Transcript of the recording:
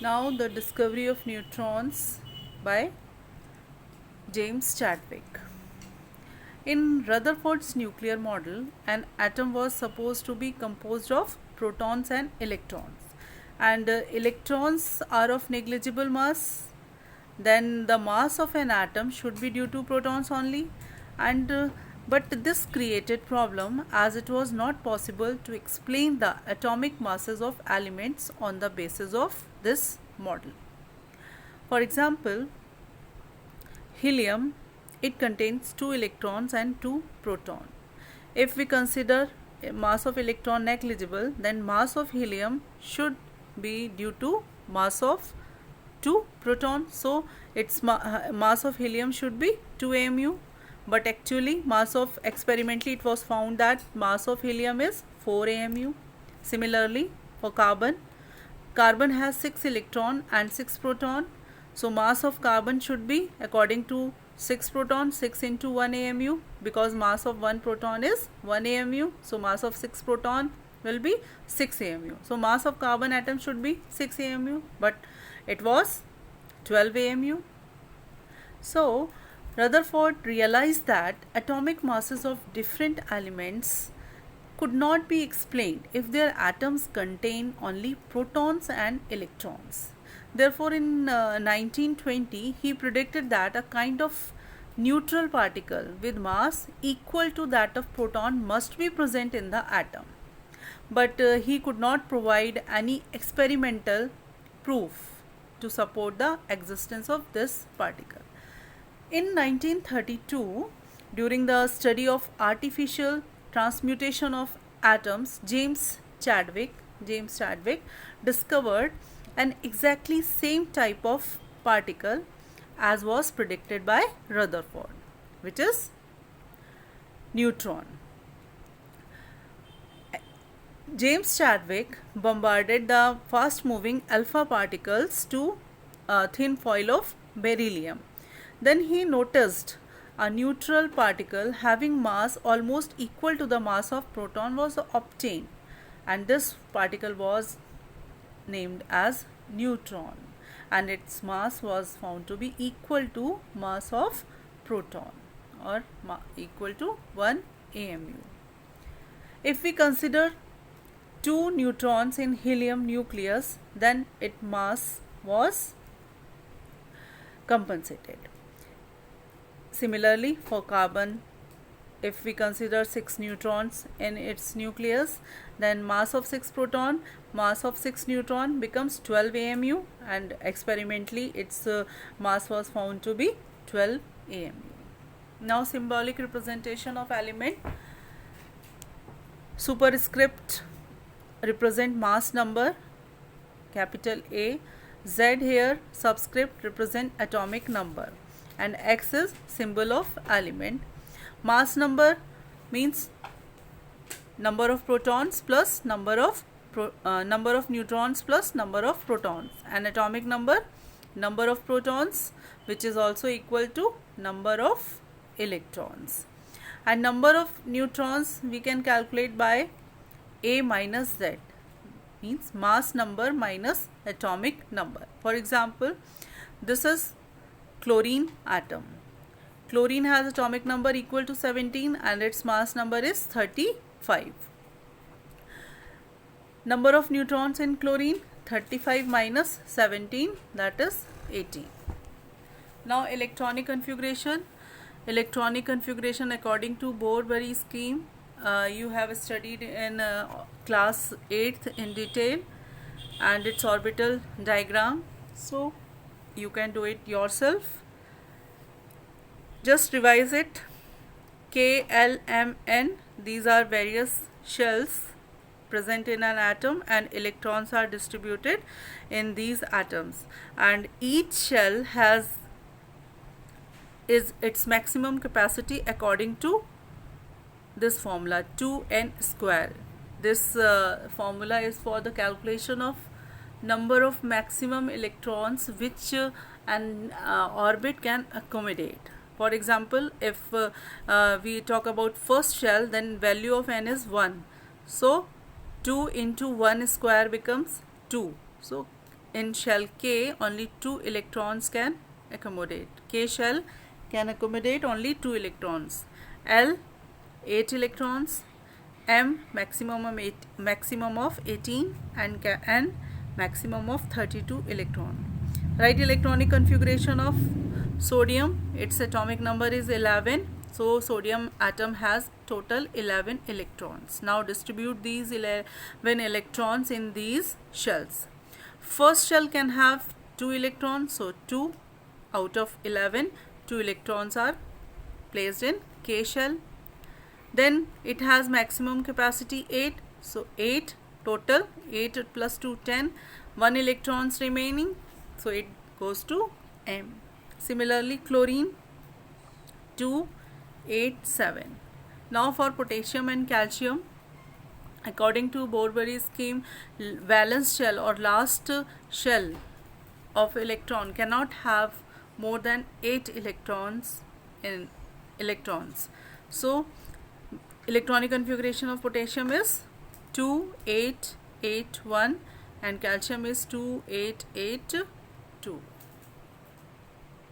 Now, the discovery of neutrons by James Chadwick. In Rutherford's nuclear model, an atom was supposed to be composed of protons and electrons, and electrons are of negligible mass. Then the mass of an atom should be due to protons only, and but this created problem as it was not possible to explain the atomic masses of elements on the basis of this model. For example, helium, it contains 2 electrons and 2 protons. If we consider mass of electron negligible, then mass of helium should be due to mass of 2 protons. So its mass of helium should be 2 amu, but actually mass of experimentally it was found that mass of helium is 4 amu. Similarly, for carbon has 6 electron and 6 proton. So mass of carbon should be, according to 6 proton, 6 into 1 amu, because mass of 1 proton is 1 amu. So mass of 6 proton will be 6 amu. So mass of carbon atom should be 6 amu, but it was 12 amu. So Rutherford realized that atomic masses of different elements could not be explained if their atoms contain only protons and electrons. Therefore, in 1920, he predicted that a kind of neutral particle with mass equal to that of proton must be present in the atom. But he could not provide any experimental proof to support the existence of this particle. In 1932, during the study of artificial transmutation of atoms, James Chadwick discovered an exactly same type of particle as was predicted by Rutherford, which is neutron. James Chadwick bombarded the fast moving alpha particles to a thin foil of beryllium. Then he noticed a neutral particle having mass almost equal to the mass of proton was obtained, and this particle was named as neutron, and its mass was found to be equal to mass of proton, or equal to 1 amu. If we consider 2 neutrons in helium nucleus, then its mass was compensated. Similarly, for carbon, if we consider 6 neutrons in its nucleus, then mass of 6 proton, mass of 6 neutron becomes 12 amu, and experimentally its mass was found to be 12 amu. Now, symbolic representation of element. Superscript represent mass number, capital A. Z here, subscript represent atomic number, and X is symbol of element. Mass number means number of protons plus number of neutrons plus number of protons, and atomic number of protons, which is also equal to number of electrons, and number of neutrons we can calculate by A minus Z, means mass number minus atomic number. For example, this is chlorine atom. Chlorine has atomic number equal to 17 and its mass number is 35. Number of neutrons in chlorine, 35 minus 17, that is 18. Now, electronic configuration. Electronic configuration according to Bohr-Bury scheme, you have studied in class 8th in detail, and its orbital diagram, so you can do it yourself. Just revise it. K, L, M, N, these are various shells present in an atom, and electrons are distributed in these atoms, and each shell has its maximum capacity according to this formula, 2n square. This formula is for the calculation of number of maximum electrons which an orbit can accommodate. For example, if we talk about first shell, then value of n is 1. So 2 into 1 square becomes 2. So in shell K only 2 electrons can accommodate. K shell can accommodate only 2 electrons. L 8 electrons, M maximum of 18 and N maximum of 32 electron. Write electronic configuration of sodium. Its atomic number is 11. So sodium atom has total 11 electrons. Now distribute these 11 electrons in these shells. First shell can have 2 electrons, so 2 out of 11, 2 electrons are placed in K shell. Then it has maximum capacity 8, so 8 total, 8 plus 2 10, 1 electrons remaining, so it goes to M. Similarly chlorine 2 8 7. Now for potassium and calcium, according to Bohr-Bury scheme, valence shell or last shell of electron cannot have more than 8 electrons in electrons. So electronic configuration of potassium is 2 8 8 1 and calcium is 2 8 8 2.